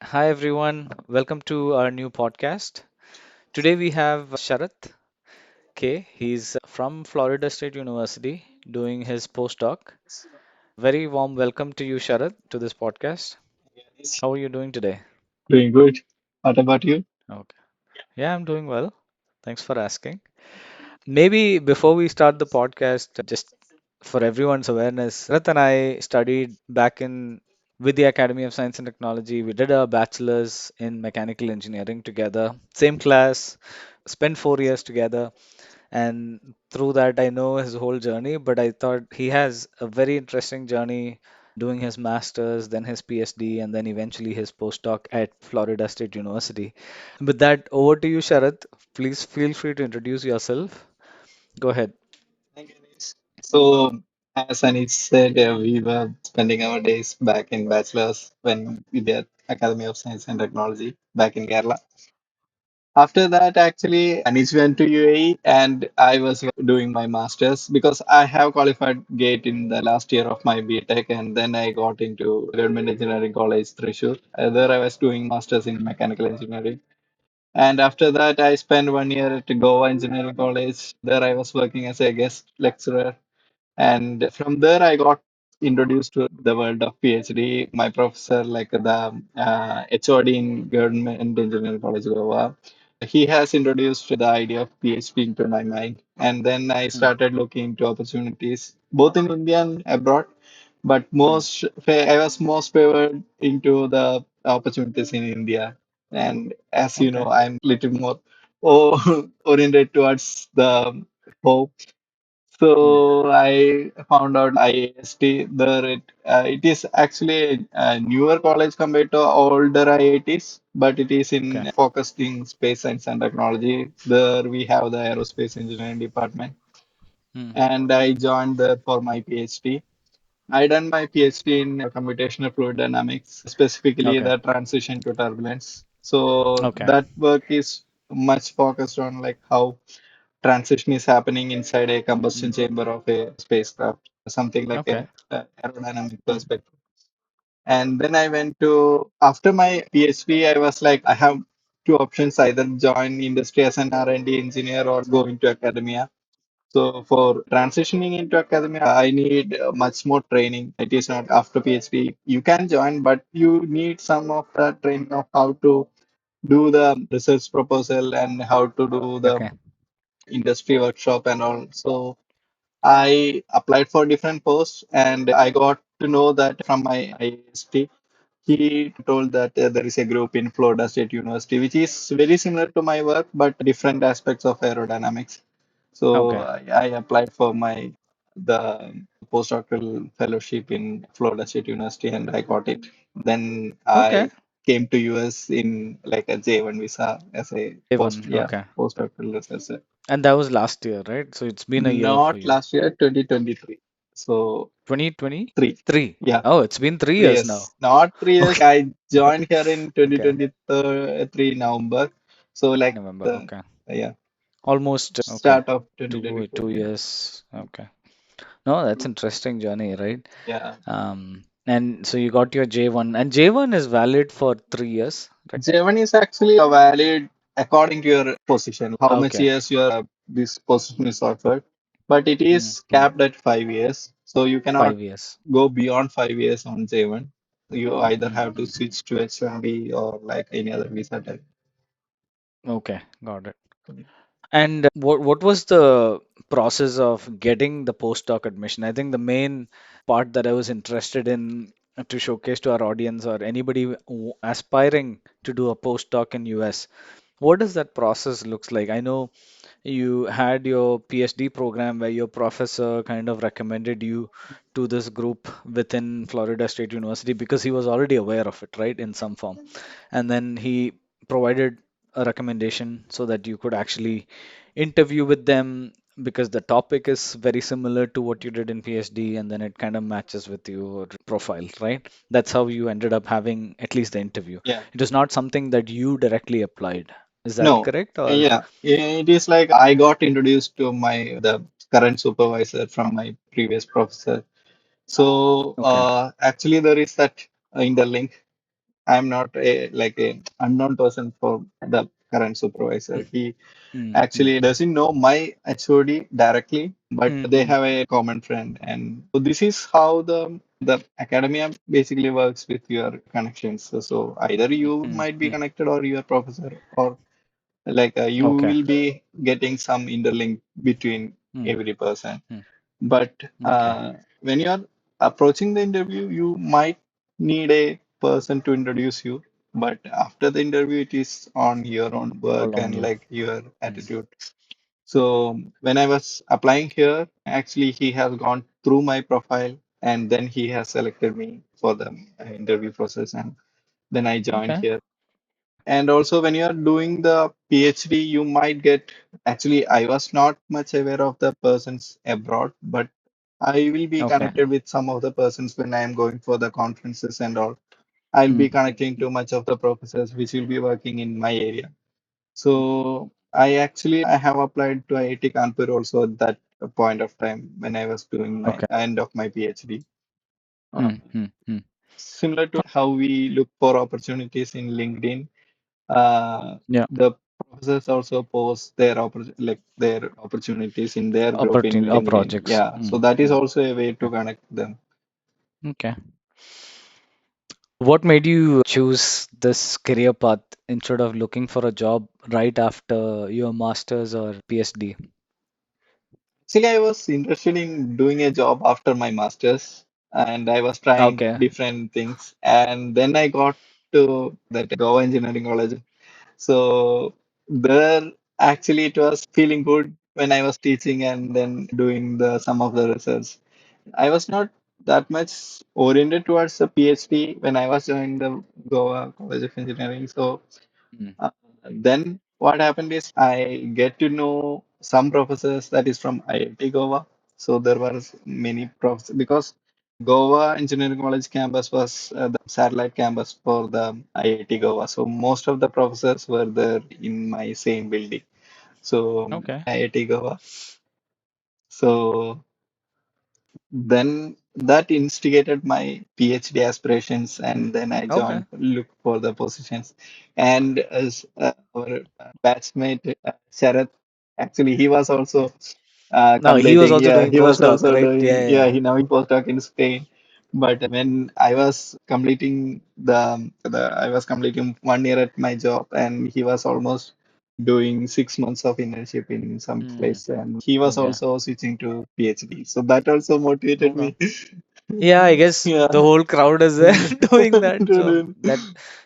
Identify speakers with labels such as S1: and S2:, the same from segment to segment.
S1: Hi everyone, welcome to our new podcast. Today we have Sharath K. He's from Florida State University doing his postdoc. Very warm welcome to you, Sharath, to this podcast. How are you doing today?
S2: Doing good. What about you?
S1: Okay. Yeah, I'm doing well. Thanks for asking. Maybe before we start the podcast, just for everyone's awareness, Sharath and I studied back in with the Academy of Science and Technology. We did a bachelor's in mechanical engineering together, same class, spent 4 years together. And through that, I know his whole journey, but I thought he has a very interesting journey doing his master's, then his PhD, and then eventually his postdoc at Florida State University. With that, over to you, Sharath. Please feel free to introduce yourself. Go ahead.
S2: Thank you, Anish. So, as Anish said, we were spending our days back in bachelor's when we did Academy of Science and Technology back in Kerala. After that, actually, Anish went to UAE and I was doing my master's because I have qualified GATE in the last year of my BTech and then I got into Government Engineering College, Thrissur. There I was doing master's in mechanical engineering. And after that, I spent 1 year at Goa Engineering College. There, I was working as a guest lecturer. And from there, I got introduced to the world of PhD. My professor, like the HOD in Government Engineering College, Goa, he has introduced the idea of PhD into my mind. And then I
S1: Hmm,
S2: started looking into opportunities, both in India and abroad. But
S1: hmm.
S2: I was most favored into the opportunities in India. And as you
S1: Okay.
S2: know, I'm little more oriented towards the hope.
S1: Hmm.
S2: So I found out IIST there. It is actually a newer college compared to older IITs, but it is
S1: Okay.
S2: in focused in space science and technology. There we have the aerospace engineering department,
S1: Hmm.
S2: and I joined there for my PhD. I done my PhD in computational fluid dynamics, specifically
S1: Okay.
S2: the transition to turbulence. So
S1: Okay.
S2: that work is much focused on like how transition is happening inside a
S1: Hmm.
S2: combustion chamber of a spacecraft, something like
S1: Okay.
S2: a aerodynamic
S1: Hmm.
S2: perspective. And then I went to, after my PhD, I was like, I have two options, either join industry as an R&D engineer or go into academia. So for transitioning into academia, I need much more training. It is not after PhD. You can join, but you need some of the training of how to do the research proposal and how to do the
S1: Okay.
S2: industry workshop and all. So I applied for different posts and I got to know that from my IST. He told that there is a group in Florida State University, which is very similar to my work, but different aspects of aerodynamics. So
S1: Okay.
S2: I applied for my the postdoctoral fellowship in Florida State University and I got it. Then
S1: Okay.
S2: I came to US in like a J1 visa as a
S1: A1. Okay.
S2: postdoctoral researcher.
S1: And that was last year, right? So it's been a year for
S2: Not
S1: you.
S2: last year, 2023. So
S1: 2023?
S2: yeah,
S1: Oh, it's been three
S2: three
S1: years now.
S2: years. Not 3 years.
S1: Okay.
S2: I joined here in
S1: Okay.
S2: 2023 November. So like
S1: November.
S2: the
S1: Okay.
S2: yeah,
S1: Almost. Okay.
S2: start of
S1: Two
S2: 2024.
S1: two
S2: Yeah,
S1: years. Okay. No, that's interesting journey, right?
S2: yeah.
S1: And so you got your J1, and J1 is valid for 3 years, right?
S2: J1 is actually valid according to your position, how much
S1: Okay.
S2: years your this position is offered, but it is
S1: Mm-hmm.
S2: capped at 5 years. So you cannot
S1: 5 years.
S2: go beyond 5 years on J1. You either have to
S1: Mm-hmm.
S2: switch to H1B or like any other visa type.
S1: Okay, got it. And what was the process of getting the postdoc admission? I think the main part that I was interested in to showcase to our audience or anybody aspiring to do a postdoc in US, what does that process looks like? I know you had your PhD program where your professor kind of recommended you to this group within Florida State University because he was already aware of it, right, in some form. And then he provided a recommendation so that you could actually interview with them because the topic is very similar to what you did in PhD, and then it kind of matches with your profile, right? That's how you ended up having at least the interview.
S2: Yeah.
S1: It is not something that you directly applied. Is that
S2: No.
S1: correct? Or
S2: Yeah. It is like I got introduced to my the current supervisor from my previous professor. So
S1: okay.
S2: actually there is that in the link. I'm not a like a unknown person for the current supervisor. He
S1: mm, mm,
S2: actually doesn't know my HOD directly, but
S1: mm,
S2: they
S1: mm.
S2: have a common friend. And so this is how the academia basically works with your connections. So either you
S1: Mm,
S2: might be
S1: mm.
S2: connected or your professor, or like you
S1: Okay.
S2: will be getting some interlink between
S1: Mm,
S2: every person.
S1: mm.
S2: But
S1: Okay.
S2: when you are approaching the interview, you might need a person to introduce you. But after the interview, it is on your own work
S1: All on
S2: and
S1: you.
S2: like your
S1: Mm.
S2: attitude. So when I was applying here, actually he has gone through my profile and then he has selected me for the interview process, and then I joined
S1: Okay.
S2: here. And also, when you are doing the PhD, you might get actually, I was not much aware of the persons abroad, but I will be
S1: Okay.
S2: connected with some of the persons when I am going for the conferences and all. I'll
S1: Mm,
S2: be connecting to much of the professors which will be working in my area.
S1: mm.
S2: So I have applied to IIT Kanpur also at that point of time when I was doing my
S1: Okay.
S2: end of my PhD. Uh,
S1: Mm, mm, mm.
S2: Similar to how we look for opportunities in LinkedIn, uh,
S1: Yeah.
S2: the professors also post their opportunities in their group in
S1: Opportunity or
S2: LinkedIn.
S1: projects.
S2: Yeah, so
S1: Mm,
S2: that is
S1: mm.
S2: also a way to
S1: Okay.
S2: connect them.
S1: Okay. What made you choose this career path instead of looking for a job right after your master's or PhD?
S2: Actually, I was interested in doing a job after my master's, and I was trying
S1: Okay.
S2: different things. And then I got to that Goa Engineering College. So there, actually, it was feeling good when I was teaching and then doing the some of the research. I was not that much oriented towards the PhD when I was joining the Goa College of Engineering. So
S1: Mm,
S2: uh, then what happened is I get to know some professors that is from IIT Goa. So there were many professors because Goa Engineering College campus was the satellite campus for the IIT Goa. So most of the professors were there in my same building. So
S1: okay.
S2: IIT Goa. So then that instigated my PhD aspirations, and then I
S1: Okay.
S2: joined, look for the positions. And as our batchmate Sarath, actually, he was also
S1: No, he was
S2: completing.
S1: also
S2: Yeah,
S1: doing
S2: he was
S1: postdoc,
S2: also
S1: right?
S2: doing.
S1: Yeah,
S2: Yeah,
S1: yeah.
S2: he now postdoc in Spain. But when I was completing I was completing 1 year at my job, and he was almost doing 6 months of internship in some
S1: Mm,
S2: place, and he was
S1: okay.
S2: also switching to PhD. So that also motivated
S1: Okay.
S2: me.
S1: Yeah, I guess the
S2: Yeah.
S1: whole crowd is there doing that.
S2: To
S1: So
S2: do-
S1: that,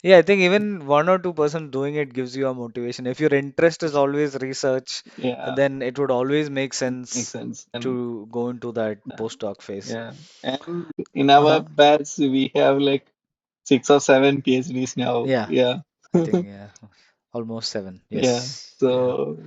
S1: yeah, I think even one or two person doing it gives you a motivation. If your interest is always research,
S2: Yeah,
S1: then it would always make
S2: makes
S1: sense
S2: sense. And
S1: to go into that
S2: uh,
S1: postdoc phase.
S2: yeah, and in our
S1: Uh-huh.
S2: batch we have like 6 or 7 PhDs now.
S1: Yeah,
S2: Yeah,
S1: I think yeah, almost seven.
S2: yeah.
S1: Yes, yeah.
S2: So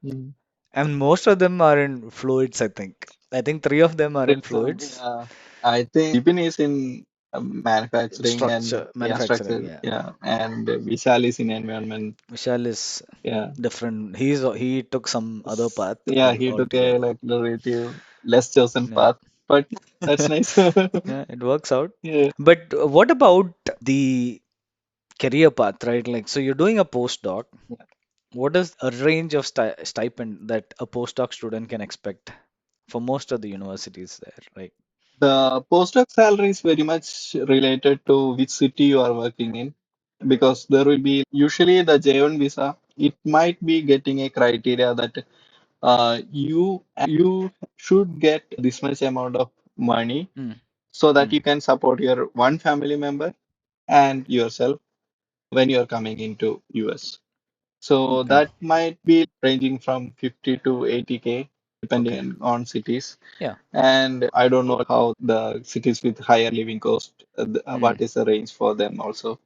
S2: mm,
S1: And most of them are in fluids, I think. I think three of them are
S2: there
S1: in
S2: is some.
S1: fluids.
S2: Yeah, I think Bipin is in manufacturing and
S1: Structure,
S2: yeah,
S1: manufacturing,
S2: structure.
S1: yeah.
S2: Yeah, and Vishal is in environment.
S1: Vishal is
S2: Yeah.
S1: different. He took some other path
S2: Yeah, he took a
S1: altogether.
S2: like relative less chosen
S1: Yeah.
S2: path, but that's nice.
S1: Yeah, it works out.
S2: Yeah.
S1: But what about the career path, right? Like, so you're doing a postdoc. What is a range of stipend that a postdoc student can expect for most of the universities there, right?
S2: The postdoc salary is very much related to which city you are working in, because there will be usually the J1 visa. It might be getting a criteria that you should get this much amount of money
S1: Mm,
S2: so that
S1: mm,
S2: you can support your one family member and yourself when you are coming into US. So
S1: okay.
S2: that might be ranging from 50 to 80K
S1: Okay.
S2: depending on cities.
S1: Yeah.
S2: And I don't know how the cities with higher living cost,
S1: Mm.
S2: what is the range for them also.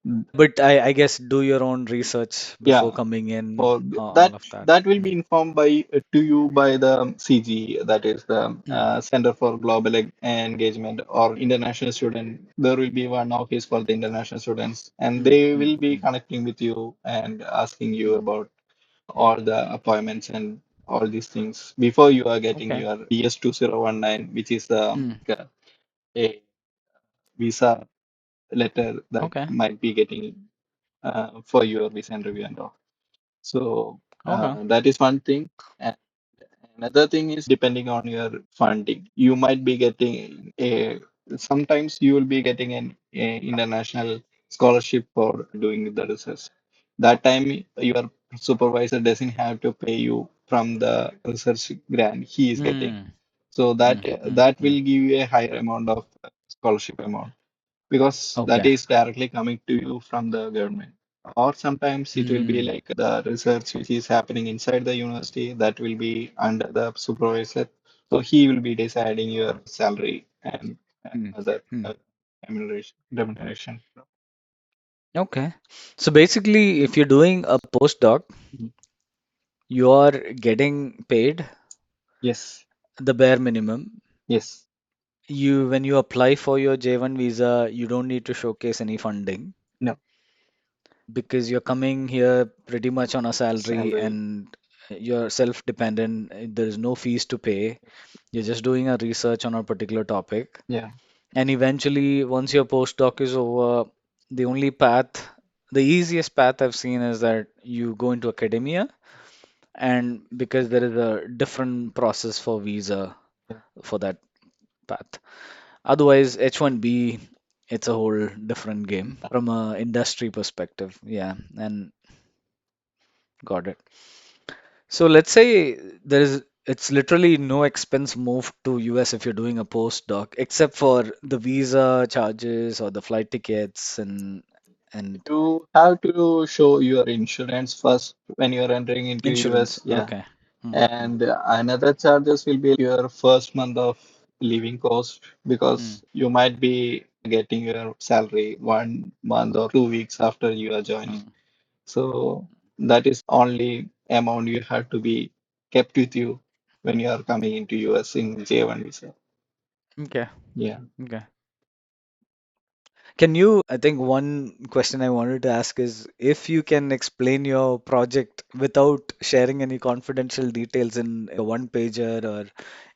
S2: Mm,
S1: But I guess do your own research before
S2: Yeah,
S1: coming in,
S2: for
S1: all of that.
S2: that will be
S1: Mm,
S2: informed by to you by the CG, that is the
S1: mm,
S2: Center for Global Engagement or international student. There will be one office for the international students, and
S1: mm,
S2: they
S1: mm,
S2: will be
S1: mm,
S2: connecting with you and asking you
S1: mm,
S2: about
S1: mm.
S2: all the appointments and all these things before you are getting
S1: Okay.
S2: your DS 2019, which is the
S1: Mm,
S2: a visa letter that
S1: Okay.
S2: might be getting for your visa interview and all. So
S1: Okay.
S2: that is one thing. And another thing is depending on your funding, you might be getting a sometimes you will be getting a international scholarship for doing the research. That time your supervisor doesn't have to pay you from the research grant he is getting.
S1: Mm,
S2: So
S1: mm, mm,
S2: that
S1: mm.
S2: will give you a higher amount of scholarship amount because that
S1: Okay.
S2: is directly coming to you from the government. Or sometimes it will be
S1: Mm,
S2: like the research which is happening inside the university that will be under the supervisor. So he will be deciding your salary and
S1: mm,
S2: other
S1: mm.
S2: remuneration.
S1: Okay. So basically, if you're doing a postdoc,
S2: Mhm.
S1: you are getting paid
S2: Yes,
S1: the bare minimum.
S2: yes,
S1: When you apply for your J1 visa, you don't need to showcase any funding
S2: no,
S1: because you're coming here pretty much on a salary
S2: salary.
S1: and you're self-dependent. There's no fees to pay. You're just doing a research on a particular topic.
S2: Yeah,
S1: And eventually, once your postdoc is over, the only path, the easiest path I've seen is that you go into academia, and because there is a different process for visa
S2: yeah.
S1: for that path. Otherwise, H1B, it's a whole different game from a industry perspective. Yeah, and got it. So let's say it's literally no expense moved to US if you're doing a postdoc, except for the visa charges or the flight tickets and
S2: You have to show your insurance first when you are entering into
S1: insurance.
S2: US. Yeah.
S1: Okay. Mm, mm,
S2: And another charges will be your first month of living cost
S1: mm,
S2: because you might be getting your salary 1 month or 2 weeks after you are joining.
S1: mm.
S2: So that is only amount you have to be kept with you when you are coming into US in J1 visa.
S1: Okay.
S2: Yeah.
S1: Okay. Can you, I think one question I wanted to ask is if you can explain your project without sharing any confidential details in a one pager or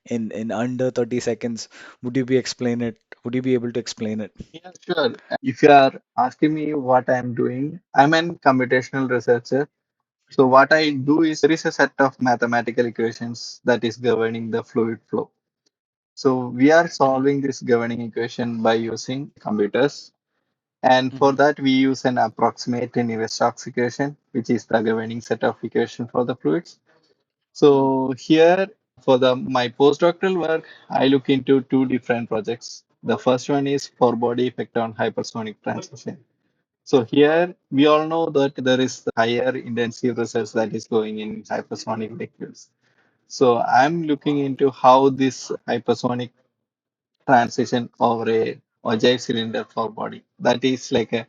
S1: in under 30 seconds, would you be able to explain it?
S2: Yeah, sure. If you are asking me what I'm doing, I'm an computational researcher. So what I do is there is a set of mathematical equations that is governing the fluid flow. So we are
S1: Hmm.
S2: solving this governing equation by using computers. And for
S1: Hmm.
S2: that, we use an approximate Navier-Stokes equation, which is the governing set of equation for the fluids.
S1: Mm,
S2: So here for the my postdoctoral work, I look into two different projects. The first one is for body effect on hypersonic transition. So here we all know that there is the higher intensive research that is going in hypersonic vehicles. So I'm looking into how this hypersonic transition over a ogive cylinder for body. That is like a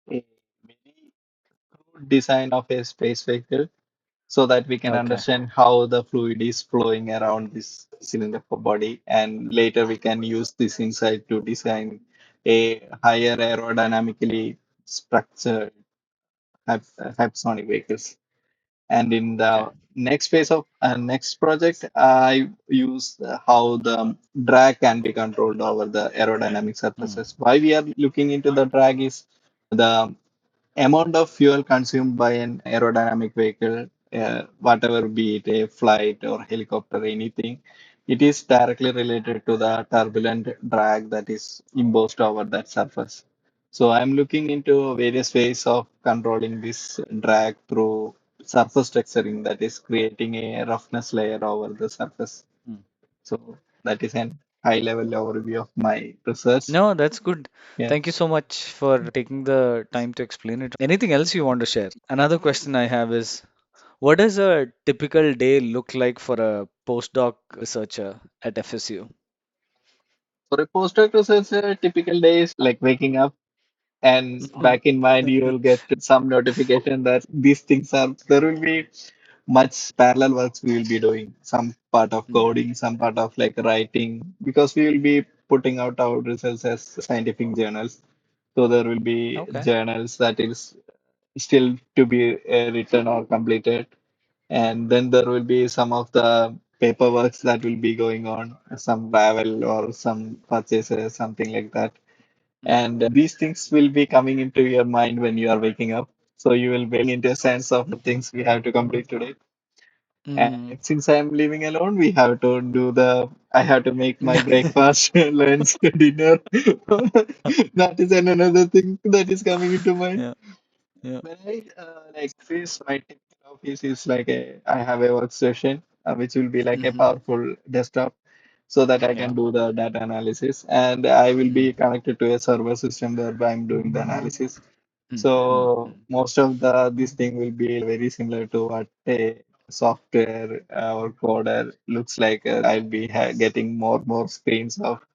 S2: very crude design of a space vehicle so that we can
S1: okay.
S2: understand how the fluid is flowing around this cylinder for body. And later we can use this insight to design a higher aerodynamically structured hypersonic vehicles. And in
S1: Okay.
S2: the next phase of next project, I use how the drag can be controlled over the aerodynamic
S1: Mm,
S2: surfaces. Why we are looking into the drag is the amount of fuel consumed by an aerodynamic vehicle, whatever be it a flight or helicopter, anything, it is directly related to the turbulent drag that is imposed over that surface. So I'm looking into various ways of controlling this drag through surface texturing, that is creating a roughness layer over the surface.
S1: mm.
S2: So that is an high level overview of my research.
S1: No, that's good.
S2: Yeah.
S1: Thank you so much for taking the time to explain it. Anything else you want to share? Another question I have is, what does a typical day look like for a postdoc researcher at FSU?
S2: For a postdoc researcher, typical day is like waking up and back in mind you will get some notification that these things are there will be much parallel works we will be doing. Some part of
S1: Mm,
S2: coding, some part of like writing, because we will be putting out our results as scientific journals. So there will be
S1: okay.
S2: journals that is still to be written or completed. And then there will be some of the paperwork that will be going on, some travel or some purchases, something like that. And these things will be coming into your mind when you are waking up. So you will be into a sense of the things we have to complete today.
S1: Mm.
S2: And since I'm living alone, we have to do I have to make my breakfast, lunch, dinner. That is another thing that is coming into mind.
S1: Yeah, yeah.
S2: When I this, my typical office is I have a workstation, which will be like a
S1: Hmm.
S2: powerful desktop so that I
S1: Yeah.
S2: can do the data analysis, and I will
S1: Mm.
S2: be connected to a server system whereby I'm doing the analysis.
S1: Mm. Mm.
S2: So
S1: Mm.
S2: most of the this thing will be very similar to what a software or coder looks like. I'll be getting more screens of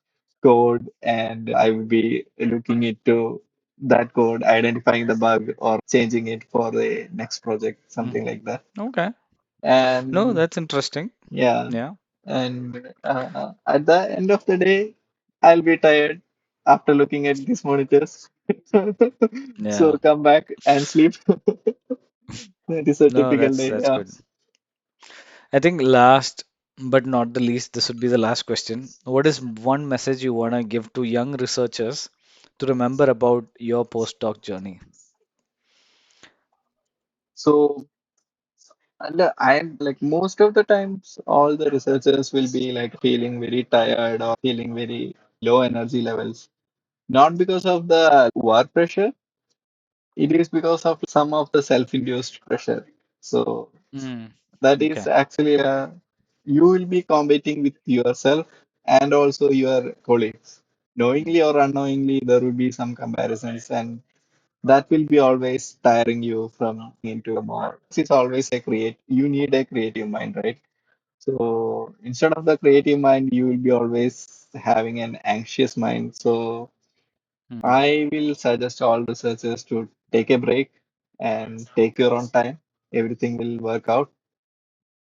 S2: code, and I will be looking into that code, identifying the bug or changing it for the next project, something
S1: Mhm.
S2: like that.
S1: Okay. No,
S2: And
S1: that's interesting.
S2: yeah,
S1: Yeah.
S2: and at the end of the day, I'll be tired after looking at these monitors. So
S1: Yeah.
S2: come back and sleep. That is a
S1: No,
S2: typical
S1: that's
S2: day.
S1: that's
S2: Yeah.
S1: good. I think last but not the least, this would be the last question. What is one message you want to give to young researchers to remember about your postdoc journey?
S2: So, and I'm like most of the times, all the researchers will be like feeling very tired or feeling very low energy levels. Not because of the work pressure, it is because of some of the self-induced pressure. So
S1: Mm.
S2: that is
S1: Okay.
S2: actually you will be competing with yourself and also your colleagues. Knowingly or unknowingly, there will be some comparisons, and that will be always tiring you from into a more. It's always you need a creative mind, right? So instead of the creative mind, you will be always having an anxious mind. So
S1: Mm.
S2: I will suggest all researchers to take a break and take your own time. Everything will work out.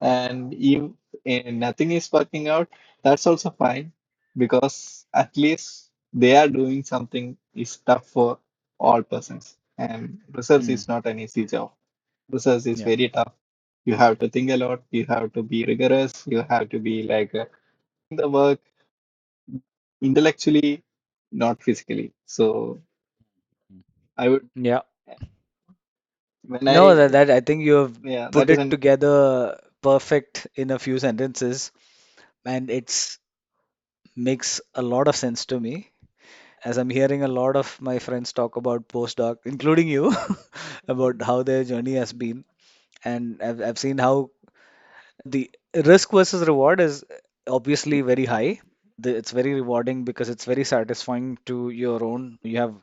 S2: And if nothing is working out, that's also fine because at least they are doing something is tough for all persons. And research
S1: Mm.
S2: is not an easy job. Research is
S1: Yeah.
S2: very tough. You have to think a lot. You have to be rigorous. You have to be the work intellectually, not physically. So I would
S1: Yeah.
S2: when
S1: No, that,
S2: I
S1: that I think you have
S2: yeah that
S1: put
S2: is
S1: it
S2: an
S1: together perfect in a few sentences, and it's makes a lot of sense to me. As I'm hearing a lot of my friends talk about postdoc, including you, about how their journey has been, and I've seen how the risk versus reward is obviously very high. It's very rewarding because it's very satisfying to your own. You have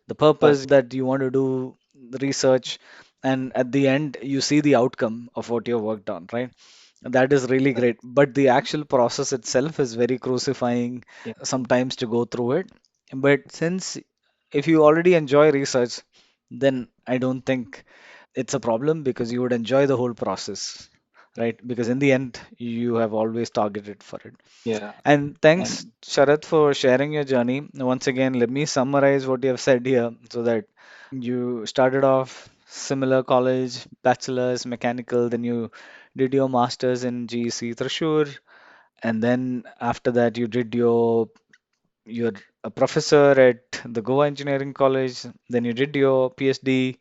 S1: the purpose
S2: exactly
S1: that you want to do the research, and at the end, you see the outcome of what you worked on, right? That is really
S2: correct.
S1: great. But the actual process itself is very crucifying
S2: Yeah,
S1: sometimes to go through it. But since if you already enjoy research, then I don't think it's a problem because you would enjoy the whole process, right? Because in the end, you have always targeted for it.
S2: yeah,
S1: And thanks,
S2: and
S1: Sharath, for sharing your journey. Once again, let me summarize what you have said here so that you started off similar college, bachelor's, mechanical, then you did your master's in GEC Thrissur, and then after that you did you're a professor at the Goa Engineering College, then you did your PhD,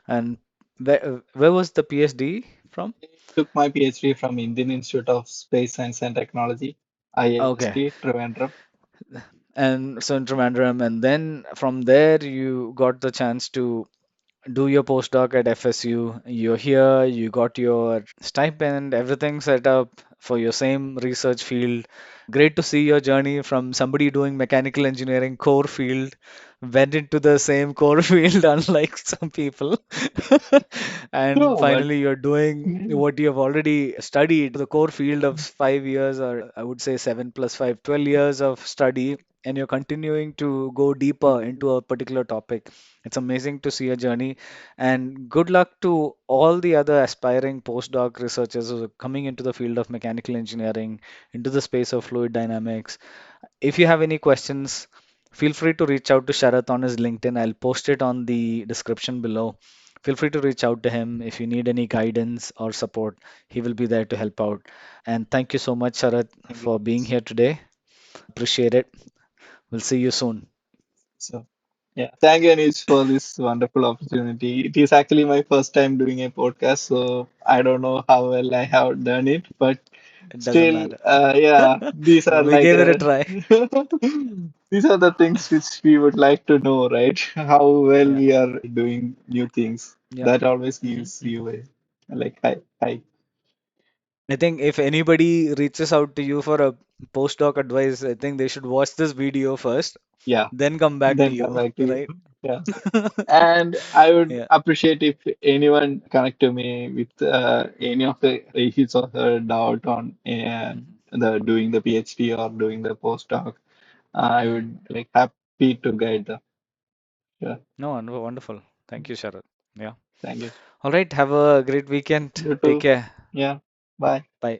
S1: and where was the PhD from?
S2: I took my PhD from Indian Institute of Space Science and Technology,
S1: Okay.
S2: IIST, Trivandrum.
S1: And so in Trivandrum, and then from there you got the chance to do your postdoc at FSU. You're here, you got your stipend, everything set up for your same research field. Great to see your journey from somebody doing mechanical engineering core field, went into the same core field, unlike some people. And
S2: No, but
S1: finally, you're doing
S2: mm,
S1: what you have already studied, the core field of 5 years, or I would say 7 + 5, 12 years of study, and you're continuing to go deeper into a particular topic. It's amazing to see a journey, and good luck to all the other aspiring postdoc researchers who are coming into the field of mechanical engineering, into the space of fluid dynamics. If you have any questions, feel free to reach out to Sharath on his LinkedIn. I'll post it on the description below. Feel free to reach out to him if you need any guidance or support. He will be there to help out. And thank you so much, Sharath,
S2: thank you
S1: for
S2: so
S1: being
S2: much.
S1: here today. Appreciate it. We'll see you soon.
S2: So, yeah, thank you, Anish, for this wonderful opportunity. It is actually my first time doing a podcast, so I don't know how well I have done it, but
S1: It doesn't
S2: still,
S1: matter.
S2: yeah, these are
S1: We
S2: like
S1: gave it a try.
S2: these are the things which we would like to know, right? How well
S1: Yeah.
S2: we are doing new things.
S1: Yeah.
S2: That always
S1: Hmm.
S2: gives you a like hi,
S1: I think if anybody reaches out to you for a postdoc advice, I think they should watch this video first,
S2: yeah,
S1: then come back to
S2: then come
S1: you,
S2: back to you.
S1: right?
S2: Yeah. And I would
S1: Yeah.
S2: appreciate if anyone connect to me with any of the his or her doubt on
S1: Mhm.
S2: the doing the PhD or doing the postdoc. I
S1: Mhm.
S2: would like happy to guide them. Yeah,
S1: No, wonderful. Thank you, Sarath. Yeah.
S2: thank you.
S1: All right. Have a great weekend.
S2: You
S1: Take
S2: too.
S1: care.
S2: Yeah. Bye.
S1: Bye.